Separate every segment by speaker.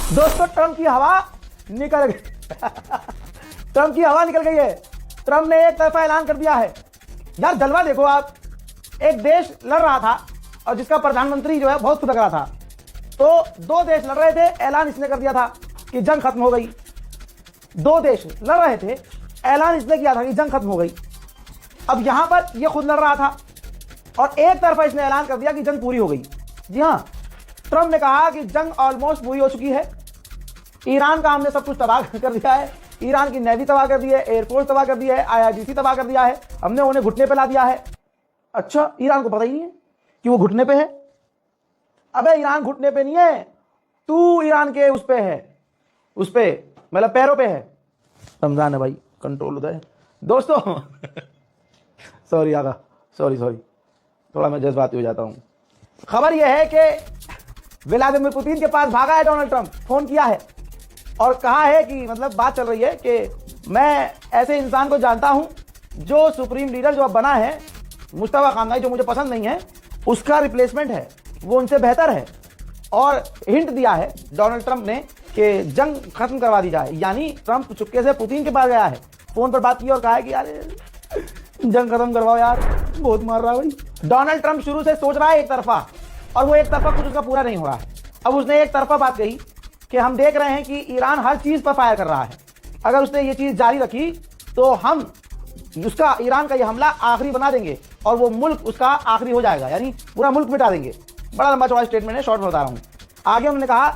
Speaker 1: दोस्तों ट्रंप की हवा निकल गई। ट्रंप की हवा निकल गई है। ट्रंप ने एक तरफा ऐलान कर दिया है। यार जलवा देखो आप, एक देश लड़ रहा था और जिसका प्रधानमंत्री जो है बहुत खुद रहा था, तो दो देश लड़ रहे थे, ऐलान इसने कर दिया था कि जंग खत्म हो गई। दो देश लड़ रहे थे, ऐलान इसने किया था कि जंग खत्म हो गई। अब यहां पर ये खुद लड़ रहा था और एक तरफा इसने ऐलान कर दिया कि जंग पूरी हो गई। जी हां, ट्रंप ने कहा कि जंग ऑलमोस्ट पूरी हो चुकी है। ईरान का हमने सब कुछ तबाह कर दिया है, ईरान की नेवी तबाह कर दी है, एयरफोर्स तबाह कर दी है, IRGC तबाह कर दिया है, हमने उन्हें घुटने पे ला दिया है। अच्छा, ईरान को पता ही नहीं है कि वो घुटने पे है। अबे ईरान घुटने पे नहीं है, तू ईरान के उस पे है, उस पे मतलब पैरों पे है। रमजान है भाई, कंट्रोल उधर है दोस्तों। सॉरी आगा, सॉरी थोड़ा मैं जज्बाती हो जाता हूं। खबर यह है कि व्लादिमीर पुतिन के पास भागा है डोनाल्ड ट्रंप, फोन किया है और कहा है कि मतलब बात चल रही है कि मैं ऐसे इंसान को जानता हूं जो सुप्रीम लीडर जो अब बना है मुस्तफा खामनाई, जो मुझे पसंद नहीं है, उसका रिप्लेसमेंट है, वो उनसे बेहतर है। और हिंट दिया है डोनाल्ड ट्रंप ने कि जंग खत्म करवा दी जाए। यानी ट्रंप चुपके से पुतिन के पास गया है, फोन पर बात की और कहा है कि यार जंग खत्म करवाओ यार, बहुत मार रहा है भाई। डोनाल्ड ट्रंप शुरू से सोच रहा है एक तरफा, और वो एक तरफा कुछ उसका पूरा नहीं हो रहा है। अब उसने एक तरफा बात कही कि हम देख रहे हैं कि ईरान हर चीज पर फायर कर रहा है, अगर उसने ये चीज जारी रखी तो हम उसका, ईरान का ये हमला आखिरी बना देंगे और वो मुल्क उसका आखिरी हो जाएगा, यानी पूरा मुल्क मिटा देंगे। बड़ा लंबा चौड़ा स्टेटमेंट है, शॉर्ट में बता रहा हूं। आगे उन्होंने कहा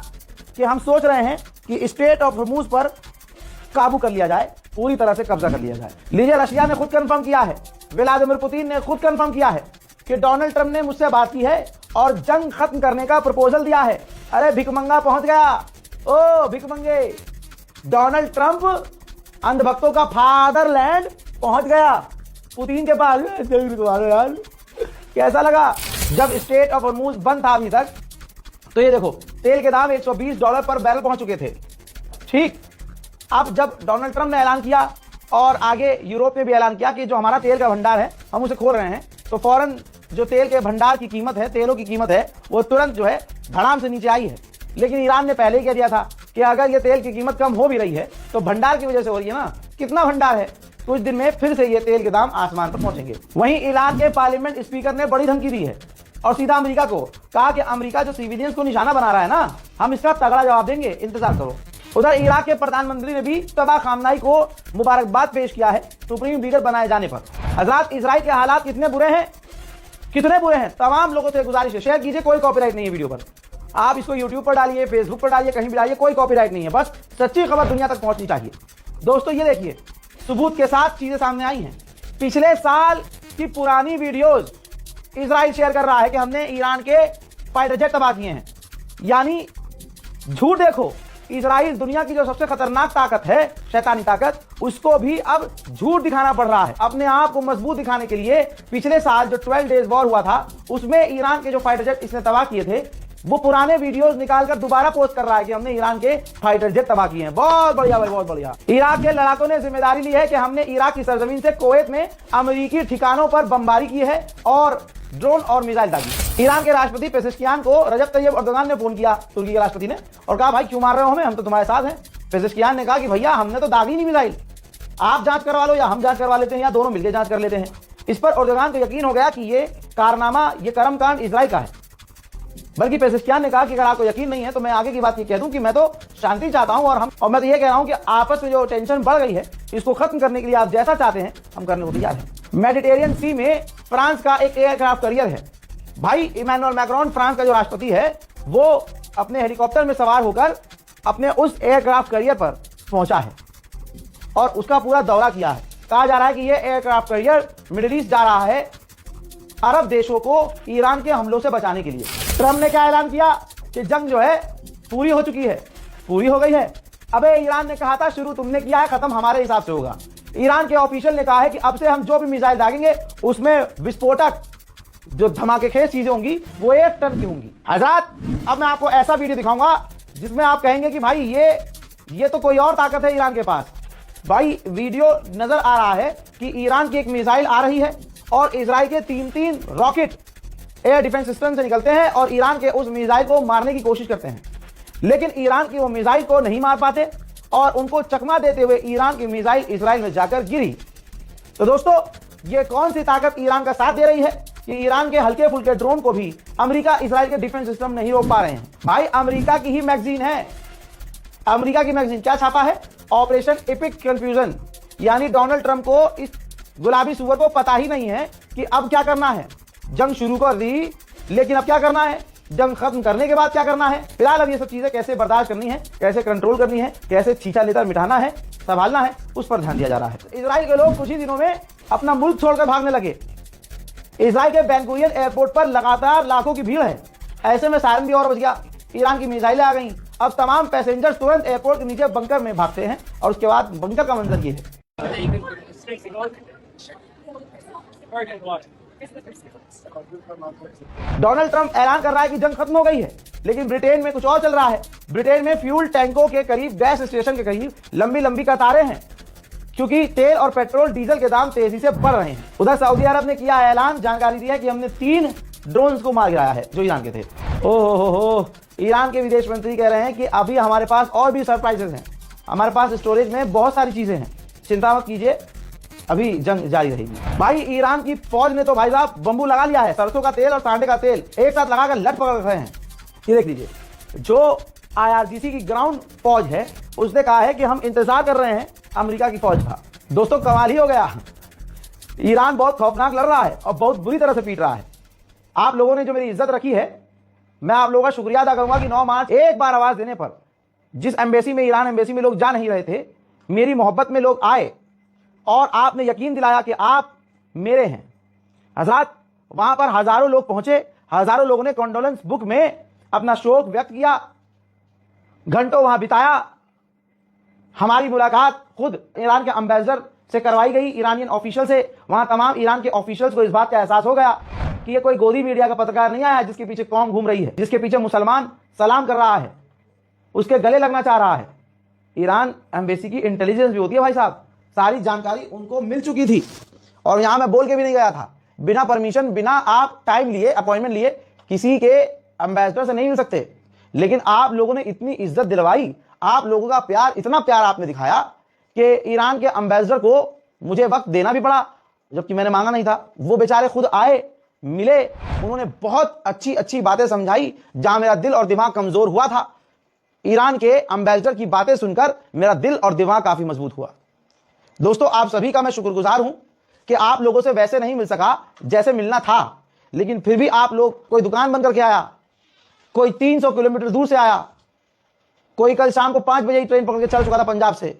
Speaker 1: कि हम सोच रहे हैं कि स्टेट ऑफ हॉर्मुज पर काबू कर लिया जाए, पूरी तरह से कब्जा कर लिया जाए। लीजिए, रशिया ने खुद कंफर्म किया है, व्लादिमीर पुतिन ने खुद कंफर्म किया है कि डोनाल्ड ट्रंप ने मुझसे बात की है और जंग खत्म करने का प्रपोजल दिया है। अरे भिकमंगा पहुंच गया, ओ भिकमंगे, डोनाल्ड ट्रंप अंधभक्तों का फादरलैंड पहुंच गया, पुतिन के पास। यार कैसा लगा जब स्टेट ऑफ हॉर्मुज बंद था अभी तक? तो ये देखो, तेल के दाम $120 पर बैरल पहुंच चुके थे। ठीक, अब जब डोनाल्ड ट्रंप ने ऐलान किया और आगे यूरोप ने भी ऐलान किया कि जो हमारा तेल का भंडार है हम उसे खोल रहे हैं, तो फौरन जो तेल के भंडार की कीमत है, तेलों की कीमत है, वो तुरंत जो है धड़ाम से नीचे आई है। लेकिन ईरान ने पहले ही कह दिया था कि अगर ये तेल की कीमत कम हो भी रही है तो भंडार की वजह से हो रही है ना। कितना भंडार है, कुछ दिन में फिर से ये तेल के दाम आसमान पर पहुंचेंगे। वहीं ईरान के पार्लियामेंट स्पीकर ने बड़ी धमकी दी है और सीधा अमेरिका को कहा कि अमेरिका जो सिविलियंस को निशाना बना रहा है ना, हम इसका तगड़ा जवाब देंगे, इंतजार करो। उधर इराक के प्रधानमंत्री ने भी मुस्तफा खामनाई को मुबारकबाद पेश किया है सुप्रीम लीडर बनाए जाने पर। हजरात, इजराइल के हालात कितने बुरे हैं, कितने बुरे हैं। तमाम लोगों से गुजारिश है, शेयर कीजिए, कोई कॉपीराइट नहीं है वीडियो पर। आप इसको यूट्यूब पर डालिए, फेसबुक पर डालिए, कहीं भी डालिए, कोई कॉपीराइट नहीं है, बस सच्ची खबर दुनिया तक पहुंचनी चाहिए। दोस्तों ये देखिए, सबूत के साथ चीजें सामने आई हैं। पिछले साल की पुरानी वीडियोस इजराइल शेयर कर रहा है कि हमने ईरान के फाइटर जेट तबाह किए हैं। यानी झूठ देखो, इजराइल दुनिया की जो सबसे खतरनाक ताकत है, शैतानी ताकत, उसको भी अब झूठ दिखाना पड़ रहा है अपने आप को मजबूत दिखाने के लिए। पिछले साल जो 12 डेज वॉर हुआ था उसमें ईरान के जो फाइटर जेट इसने तबाह किए थे, वो पुराने वीडियोस निकालकर दोबारा पोस्ट कर रहा है कि हमने ईरान के फाइटर जेट तबाह किए हैं। बहुत बढ़िया भाई, बहुत बढ़िया। इराक के लड़ाकों ने जिम्मेदारी ली है कि हमने इराक की सरजमीन से कुवैत में अमेरिकी ठिकानों पर बमबारी की है और ड्रोन और मिसाइल दागी। ईरान के राष्ट्रपति पेजेश्कियान को रजब तैयब एर्दोगान ने फोन किया, तुर्की के राष्ट्रपति ने, और कहा भाई क्यों मार रहे हो हमें, हम तो तुम्हारे साथ हैं। पेजेश्कियान ने कहा कि भैया हमने तो दागी नहीं मिसाइल, आप जांच करवा लो या हम जांच करवा लेते हैं या दोनों मिलकर जांच कर लेते हैं। इस पर एर्दोगान को यकीन हो गया कि ये कारनामा, ये कर्मकांड इजराइल का है। बल्कि पेजेश्कियान ने कहा कि अगर आपको यकीन नहीं है तो मैं आगे की बात ये कह दूं कि मैं तो शांति चाहता हूं और मैं तो ये कह रहा हूं कि आपस में जो टेंशन बढ़ गई है इसको खत्म करने के लिए आप जैसा चाहते हैं हम करने को तैयार हैं। मेडिटेरियन सी में फ्रांस का एक एयरक्राफ्ट कैरियर है भाई। इमैनुअल मैक्रोन, फ्रांस का जो राष्ट्रपति है, वो अपने हेलीकॉप्टर में सवार होकर अपने उस एयरक्राफ्ट कैरियर पर पहुंचा है और उसका पूरा दौरा किया है। कहा जा रहा है कि यह एयरक्राफ्ट कैरियर मिडिल ईस्ट जा रहा है अरब देशों को ईरान के हमलों से बचाने के लिए। ट्रंप ने क्या ऐलान किया कि जंग जो है पूरी हो चुकी है, पूरी हो गई है। अबे ईरान ने कहा था शुरू तुमने किया है, खत्म हमारे हिसाब से होगा। ईरान के ऑफिशियल ने कहा है कि अब से हम जो भी मिसाइल दागेंगे उसमें विस्फोटक जो धमाकेखेज चीजें होंगी वो 1 टन की होंगी। आजाद, अब मैं आपको ऐसा वीडियो दिखाऊंगा जिसमें आप कहेंगे कि भाई ये तो कोई और ताकत है ईरान के पास। भाई वीडियो नजर आ रहा है कि ईरान की एक मिसाइल आ रही है और इजराइल के 3 रॉकेट एयर डिफेंस सिस्टम से निकलते हैं और ईरान के उस मिसाइल को मारने की कोशिश करते हैं। लेकिन ईरान की वो मिसाइल को नहीं मार पाते और उनको चकमा देते हुए ईरान की मिसाइल इजराइल में जाकर गिरी। तो दोस्तों, ये कौन सी ताकत ईरान का साथ दे रही है कि ईरान के हल्के फुल्के ड्रोन को भी अमेरिका इजराइल के डिफेंस सिस्टम नहीं रोक पा रहे हैं? भाई, अमेरिका की ही मैगजीन है। अमेरिका की मैगजीन क्या छापा है? ऑपरेशन एपिक कंफ्यूजन, यानी डोनाल्ड ट्रंप को इस गुलाबी सुअर को पता ही नहीं है कि अब क्या करना है। जंग शुरू कर दी, लेकिन अब क्या करना है? जंग खत्म करने के बाद क्या करना है? फिलहाल अब ये सब चीजें कैसे बर्दाश्त करनी है, कैसे कंट्रोल करनी है, कैसे छींचा लेकर मिटाना है, संभालना है, उस पर ध्यान दिया जा रहा है। इजराइल के लोग कुछ ही दिनों में अपना मुल्क छोड़कर भागने लगे। इजराइल के बेन गुरियन एयरपोर्ट पर लगातार लाखों की भीड़ है। ऐसे में सायरन भी और बज गया, ईरान की मिसाइलें आ गई। अब तमाम पैसेंजर तुरंत एयरपोर्ट के नीचे बंकर में भागते हैं और उसके बाद बंकर का मंजर ये है। डोनाल्ड ट्रंप ऐलान कर रहा है कि जंग खत्म हो गई है, लेकिन ब्रिटेन में कुछ और चल रहा है। ब्रिटेन में फ्यूल टैंकों के करीब, गैस स्टेशन के करीब लंबी लंबी कतारें हैं, क्योंकि तेल और पेट्रोल डीजल के दाम तेजी से बढ़ रहे हैं। उधर सऊदी अरब ने किया ऐलान, जानकारी दी है कि हमने 3 ड्रोन्स को मार गिराया है जो ईरान के थे। ओहो, ईरान के विदेश मंत्री कह रहे हैं कि अभी हमारे पास और भी सरप्राइजेस हैं, हमारे पास स्टोरेज में बहुत सारी चीजें हैं, चिंता मत कीजिए, अभी जंग जारी रहेगी। भाई, ईरान की फौज ने तो भाई साहब बंबू लगा लिया है। सरसों का तेल और सांडे का तेल एक साथ लगाकर लट पकड़ रहे हैं। ये देख लीजिए, जो IRGC की ग्राउंड फौज है उसने कहा है कि हम इंतजार कर रहे हैं अमेरिका की फौज का। दोस्तों, कमाल ही हो गया। ईरान बहुत खौफनाक लड़ रहा है और बहुत बुरी तरह से पीट रहा है। आप लोगों ने जो मेरी इज्जत रखी है, मैं आप लोगों का शुक्रिया अदा करूंगा कि 9 मार्च एक बार आवाज देने पर, जिस एम्बेसी में, ईरान एम्बेसी में लोग जा नहीं रहे थे, मेरी मोहब्बत में लोग आए और आपने यकीन दिलाया कि आप मेरे हैं। हज़रात, वहां पर हजारों लोग पहुंचे, हजारों लोगों ने कॉन्डोलेंस बुक में अपना शोक व्यक्त किया, घंटों वहां बिताया। हमारी मुलाकात खुद ईरान के एम्बेसडर से करवाई गई, ईरानियन ऑफिशियल से। वहां तमाम ईरान के ऑफिशियल्स को इस बात का एहसास हो गया कि ये कोई गोदी मीडिया का पत्रकार नहीं आया जिसके पीछे कौम घूम रही है, जिसके पीछे मुसलमान सलाम कर रहा है, उसके गले लगना चाह रहा है। ईरान एम्बेसी की इंटेलिजेंस भी होती है भाई साहब, सारी जानकारी उनको मिल चुकी थी। और यहां मैं बोल के भी नहीं गया था, बिना परमिशन, बिना आप टाइम लिए, अपॉइंटमेंट लिए, किसी के एम्बेसडर से नहीं मिल सकते। लेकिन आप लोगों ने इतनी इज्जत दिलवाई, आप लोगों का प्यार, इतना प्यार आपने दिखाया कि ईरान के एम्बेसडर को मुझे वक्त देना भी पड़ा, जबकि मैंने मांगा नहीं था। वो बेचारे खुद आए, मिले, उन्होंने बहुत अच्छी अच्छी बातें समझाई, जहां मेरा दिल और दिमाग कमजोर हुआ था। ईरान के एम्बेसडर की बातें सुनकर मेरा दिल और दिमाग काफी मजबूत हुआ। दोस्तों, आप सभी का मैं शुक्रगुजार हूं कि आप लोगों से वैसे नहीं मिल सका जैसे मिलना था, लेकिन फिर भी आप लोग, कोई दुकान बंद करके आया, कोई 300 किलोमीटर दूर से आया, कोई कल शाम को 5 बजे ही ट्रेन पकड़ के चल चुका था पंजाब से।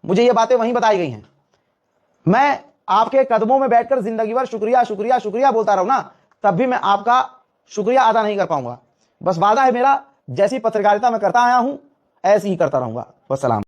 Speaker 1: मुझे ये बातें वहीं बताई गई हैं। मैं आपके कदमों में बैठकर जिंदगी भर शुक्रिया शुक्रिया शुक्रिया बोलता रहूं ना, तब भी मैं आपका शुक्रिया अदा नहीं कर पाऊंगा। बस वादा है मेरा, जैसी पत्रकारिता मैं करता आया हूं ऐसी ही करता रहूंगा। वस्सलाम।